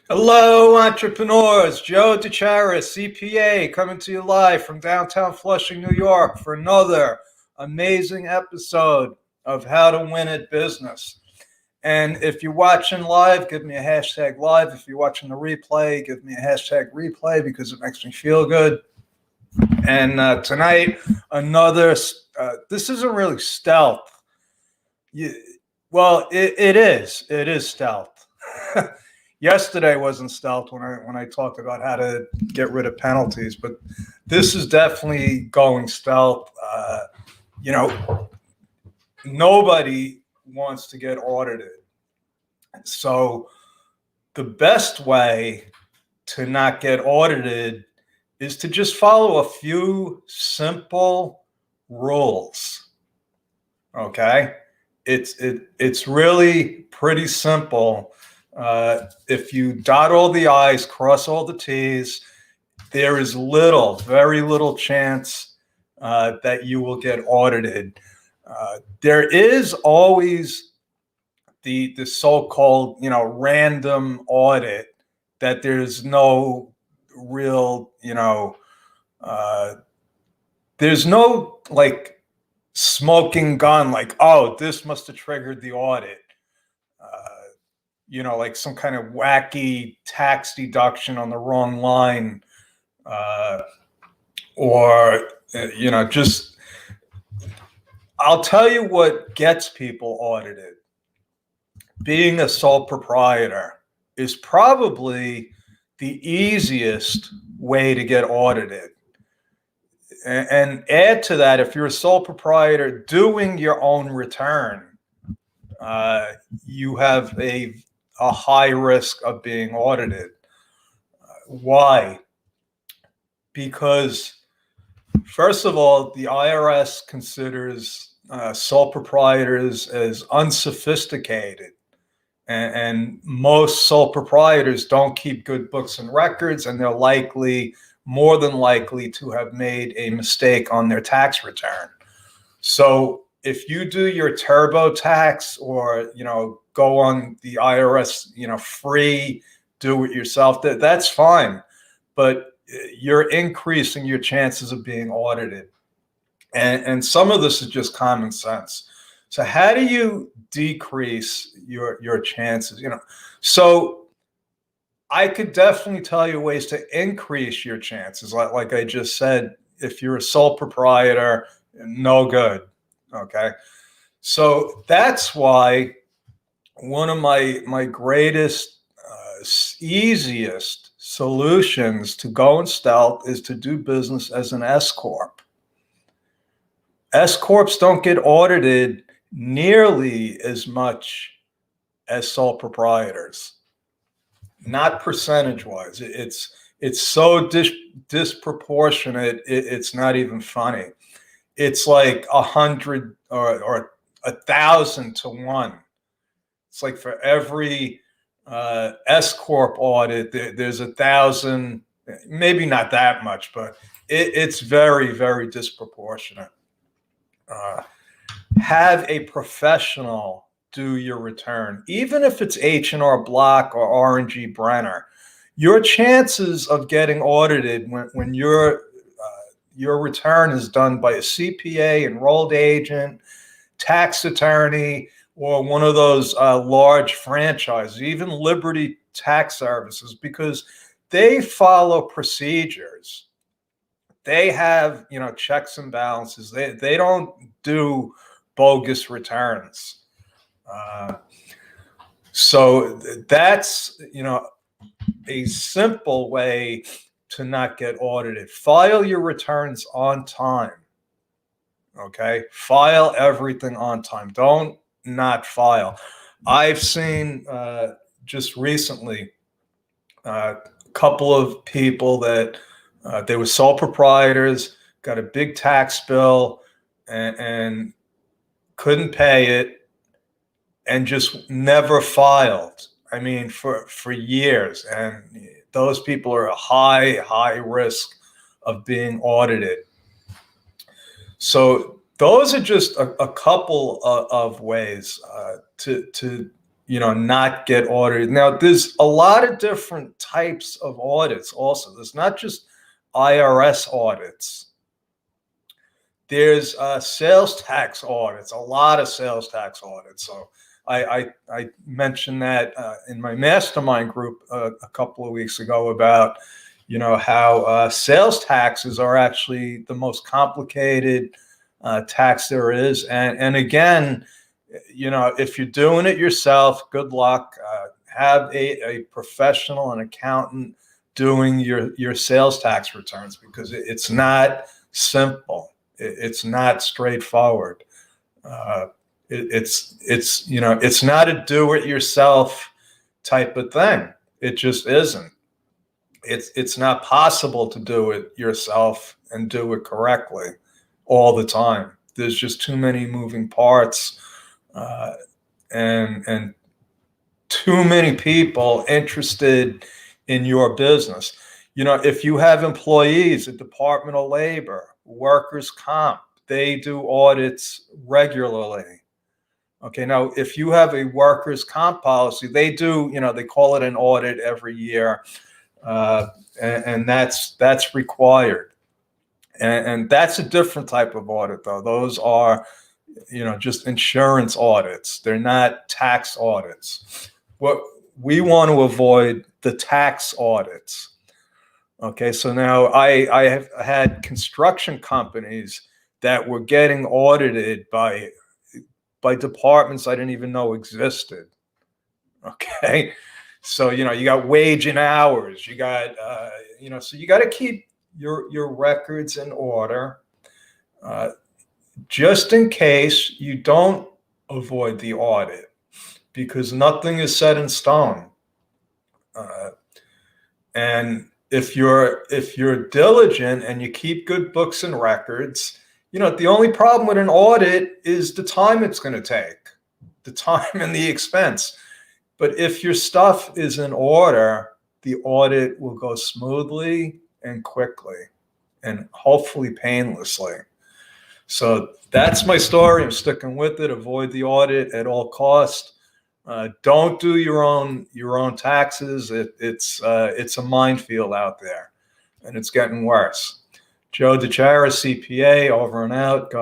Hello, entrepreneurs. Joe DeCharis, CPA, coming to you live from downtown Flushing, New York, for another amazing episode of How to Win at Business. And if you're watching live, give me a hashtag live. If you're watching the replay, give me a hashtag replay because it makes me feel good. And tonight, this isn't really stealth. You, it is. It is stealth. Yesterday wasn't stealth when I talked about how to get rid of penalties, but this is definitely going stealth. Nobody wants to get audited. So the best way to not get audited is to just follow a few simple rules. Okay? It's really pretty simple. If you dot all the I's, cross all the T's, there is very little chance that you will get audited. There is always the so-called, random audit that there's no real, there's no like smoking gun, like, oh, this must have triggered the audit. Like some kind of wacky tax deduction on the wrong line, or just I'll tell you what gets people audited. Being a sole proprietor is probably the easiest way to get audited. And add to that, if you're a sole proprietor doing your own return, you have a high risk of being audited. Why? Because, first of all, the IRS considers sole proprietors as unsophisticated. And most sole proprietors don't keep good books and records, and they're more than likely to have made a mistake on their tax return. So if you do your TurboTax or, go on the IRS, free, do it yourself, that's fine. But you're increasing your chances of being audited. And some of this is just common sense. So how do you decrease your chances? So I could definitely tell you ways to increase your chances. Like I just said, if you're a sole proprietor, no good. Okay. So that's why one of my greatest, easiest solutions to go in stealth is to do business as an S Corp. S Corps don't get audited nearly as much as sole proprietors. Not percentage-wise. It's so disproportionate. It's not even funny. It's like 100 or 1,000 to 1. It's like for every S Corp audit, there's 1,000. Maybe not that much, but it's very, very disproportionate. Have a professional do your return, even if it's H&R Block or R&G Brenner. Your chances of getting audited when your return is done by a CPA, enrolled agent, tax attorney, or one of those large franchises, even Liberty Tax Services, because they follow procedures. They have, checks and balances. They don't do bogus returns. So that's, a simple way to not get audited. File your returns on time. Okay. File everything on time. Don't not file. I've seen just recently a couple of people that they were sole proprietors, got a big tax bill and couldn't pay it and just never filed. I mean, for years. And those people are a high risk of being audited. So those are just a couple of ways to not get audited. Now, there's a lot of different types of audits also. There's not just IRS audits. There's sales tax audits, a lot of sales tax audits. So I mentioned that in my mastermind group a couple of weeks ago about, how sales taxes are actually the most complicated tax there is. And again, if you're doing it yourself, good luck. Have a professional, an accountant doing your sales tax returns, because it's not simple. It's not straightforward. It's not a do-it-yourself type of thing. It just isn't. It's not possible to do it yourself and do it correctly all the time. There's just too many moving parts, and too many people interested in your business. If you have employees at Department of Labor, workers' comp, they do audits regularly. Okay, now if you have a workers' comp policy, they do, they call it an audit every year, and that's required. And that's a different type of audit, though. Those are, just insurance audits. They're not tax audits. What we want to avoid, the tax audits. Okay, so now I have had construction companies that were getting audited by departments I didn't even know existed. Okay, so you got wage and hours, you got so you got to keep your records in order, just in case you don't avoid the audit, because nothing is set in stone. And if you're diligent and you keep good books and records, the only problem with an audit is the time it's going to take, the time and the expense. But if your stuff is in order, the audit will go smoothly and quickly and hopefully painlessly. So that's my story. I'm sticking with it. Avoid the audit at all costs. Don't do your own taxes. It's a minefield out there, and it's getting worse. Joe DeChara, CPA, over and out. God